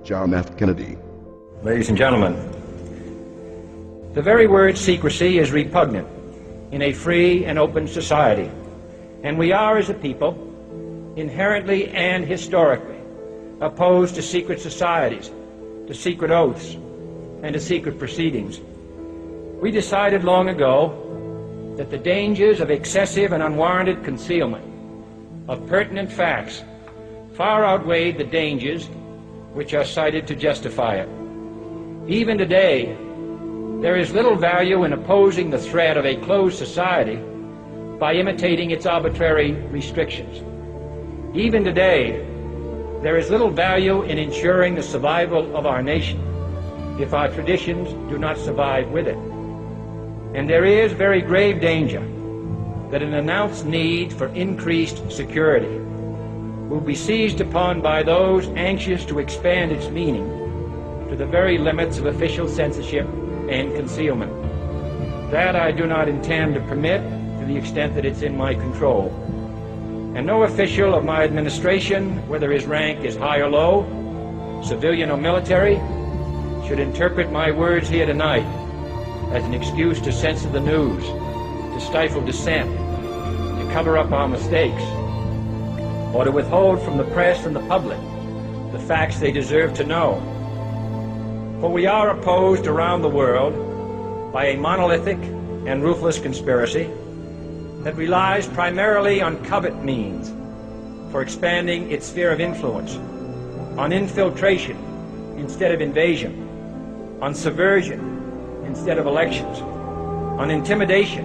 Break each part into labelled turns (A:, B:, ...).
A: John F. Kennedy.
B: Ladies and gentlemen, the very word secrecy is repugnant in a free and open society, and we are, as a people, inherently and historically opposed to secret societies, to secret oaths, and to secret proceedings. We decided long ago that the dangers of excessive and unwarranted concealment of pertinent facts far outweighed the dangers which are cited to justify it. Even today, there is little value in opposing the threat of a closed society by imitating its arbitrary restrictions. Even today, there is little value in ensuring the survival of our nation if our traditions do not survive with it. And there is very grave danger that an announced need for increased security will be seized upon by those anxious to expand its meaning to the very limits of official censorship and concealment. That I do not intend to permit to the extent that it's in my control. And no official of my administration, whether his rank is high or low, civilian or military, should interpret my words here tonight as an excuse to censor the news, to stifle dissent, to cover up our mistakes, or to withhold from the press and the public the facts they deserve to know. For we are opposed around the world by a monolithic and ruthless conspiracy that relies primarily on covert means for expanding its sphere of influence, on infiltration instead of invasion, on subversion instead of elections, on intimidation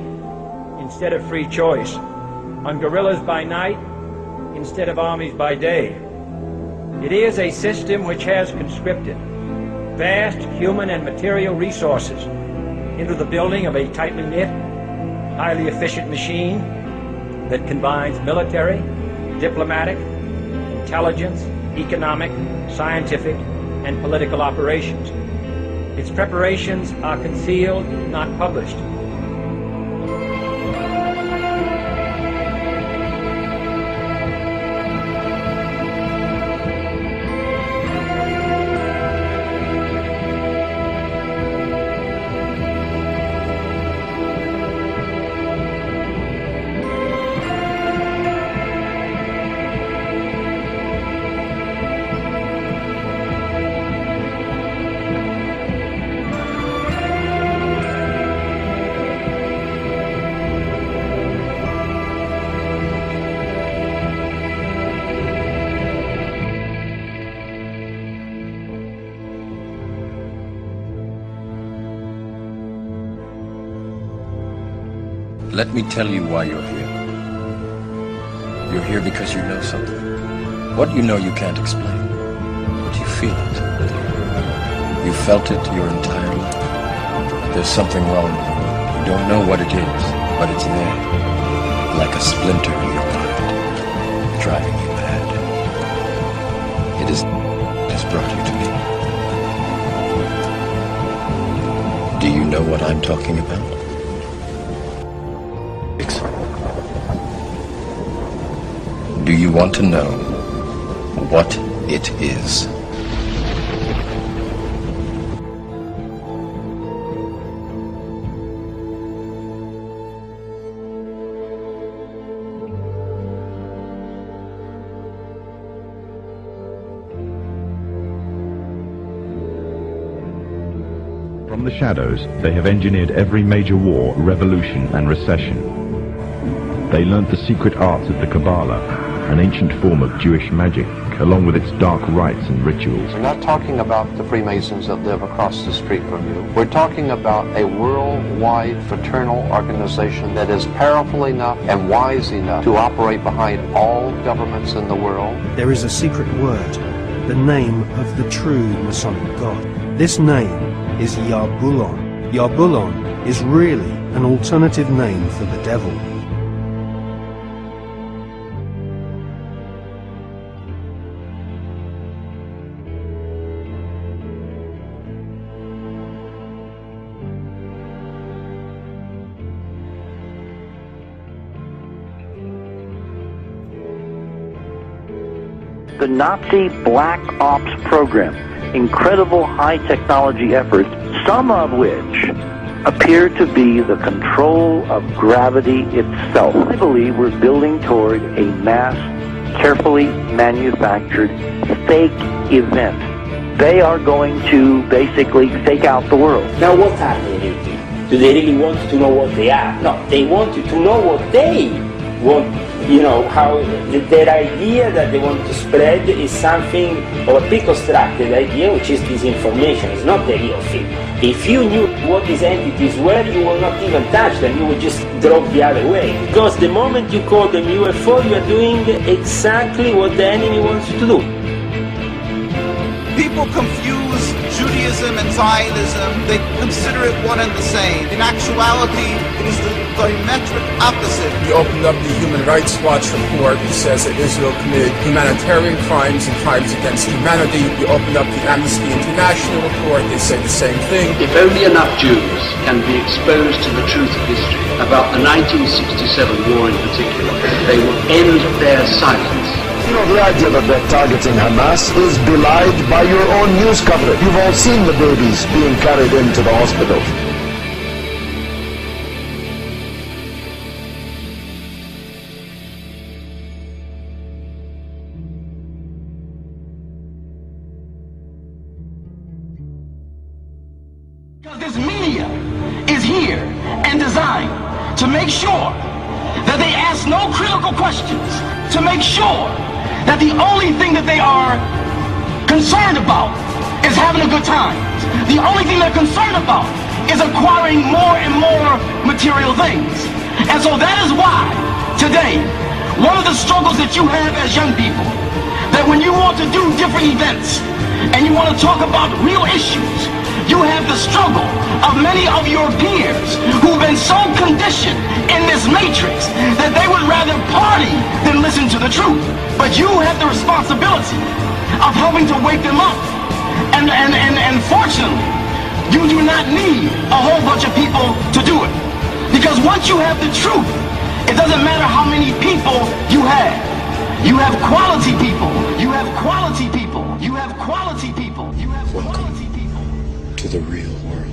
B: instead of free choice, on guerrillas by night instead of armies by day. It is a system which has conscripted vast human and material resources into the building of a tightly knit, highly efficient machine that combines military, diplomatic, intelligence, economic, scientific, and political operations. Its preparations are concealed, not published.
C: Let me tell you why you're here. You're here because you know something. What you know you can't explain, but you feel it. You felt it your entire life. There's something wrong with you. You don't know what it is, but it's there, like a splinter in your mind, driving you mad. It has brought you to me. Do you know what I'm talking about? Do you want to know what it is?
D: From the shadows, they have engineered every major war, revolution, and recession. They learnt the secret arts of the Kabbalah, an ancient form of Jewish magic, along with its dark rites and rituals.
E: We're not talking about the Freemasons that live across the street from you. We're talking about a worldwide fraternal organization that is powerful enough and wise enough to operate behind all governments in the world.
F: There is a secret word, the name of the true Masonic God. This name is Yarbulon. Yarbulon is really an alternative name for the devil.
G: The Nazi Black Ops program
A: incredible high technology efforts, some of which appear to be the control of gravity itself. I believe we're building toward a mass, carefully manufactured fake event. They are going to basically fake out the world.
G: Now what are they really? Do they really want to know what they are? No, they want you to know what they want. You know, how their idea that they want to spread is something of a pre-constructed idea, which is disinformation. It's not the real thing. If you knew what these entities were, you will not even touch them. You would just drop the other way. Because the moment you call them UFO, you are doing exactly what the enemy wants you to do.
H: People confuse Judaism and Zionism. They consider it one and the same. In actuality, it is the diametric opposite.
I: You opened up the Human Rights Watch report, which says that Israel committed humanitarian crimes and crimes against humanity. You opened up the Amnesty International report, they say the same thing.
J: If only enough Jews can be exposed to the truth of history about the 1967 war in particular, they will end their silence.
K: You know, the idea that they're targeting Hamas is belied by your own news coverage. You've all seen the babies being carried into the hospitals.
L: Because this media is here and designed to make sure that they ask no critical questions, to make sure that the only thing that they are concerned about is having a good time. The only thing they're concerned about is acquiring more and more material things. And so that is why today, one of the struggles that you have as young people, that when you want to do different events and you want to talk about real issues, you have the struggle of many of your peers who've been so conditioned in this matrix that they would rather party than listen to the truth. But you have the responsibility of helping to wake them up. And fortunately, you do not need a whole bunch of people to do it. Because once you have the truth, it doesn't matter how many people you have. You have quality people. You have quality people. You have quality people. You have quality people.
C: To the real world.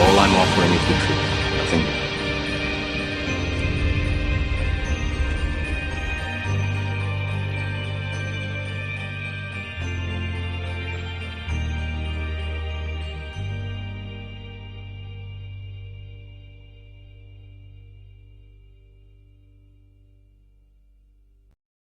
C: All I'm offering is the truth.